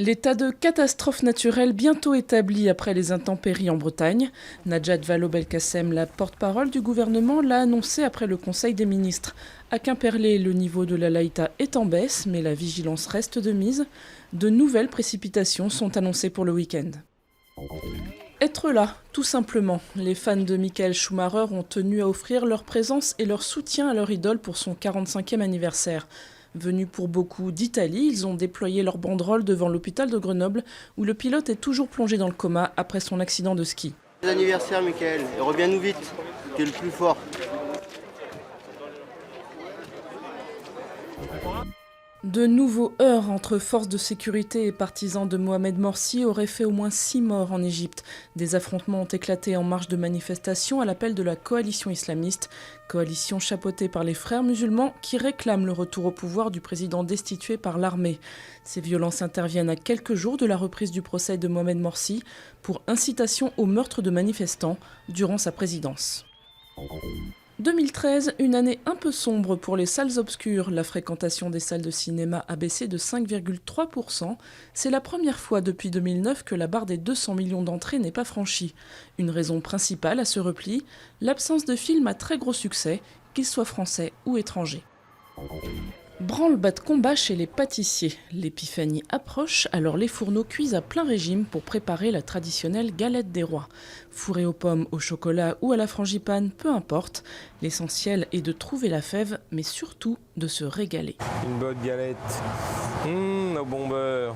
L'état de catastrophe naturelle bientôt établi après les intempéries en Bretagne. Najat Vallaud-Belkacem, la porte-parole du gouvernement, l'a annoncé après le Conseil des ministres. À Quimperlé, le niveau de la Leïta est en baisse, mais la vigilance reste de mise. De nouvelles précipitations sont annoncées pour le week-end. Être là, tout simplement. Les fans de Michael Schumacher ont tenu à offrir leur présence et leur soutien à leur idole pour son 45e anniversaire. Venus pour beaucoup d'Italie, ils ont déployé leur banderole devant l'hôpital de Grenoble où le pilote est toujours plongé dans le coma après son accident de ski. Bon anniversaire Michael, et reviens-nous vite, tu es le plus fort. De nouveaux heurts entre forces de sécurité et partisans de Mohamed Morsi auraient fait au moins 6 morts en Égypte. Des affrontements ont éclaté en marge de manifestations à l'appel de la coalition islamiste, coalition chapeautée par les frères musulmans qui réclament le retour au pouvoir du président destitué par l'armée. Ces violences interviennent à quelques jours de la reprise du procès de Mohamed Morsi pour incitation au meurtre de manifestants durant sa présidence. 2013, une année un peu sombre pour les salles obscures. La fréquentation des salles de cinéma a baissé de 5,3%. C'est la première fois depuis 2009 que la barre des 200 millions d'entrées n'est pas franchie. Une raison principale à ce repli, l'absence de films à très gros succès, qu'ils soient français ou étrangers. Branle-bas de combat chez les pâtissiers. L'épiphanie approche, alors les fourneaux cuisent à plein régime pour préparer la traditionnelle galette des rois. Fourrée aux pommes, au chocolat ou à la frangipane, peu importe. L'essentiel est de trouver la fève, mais surtout de se régaler. Une bonne galette, au bon beurre.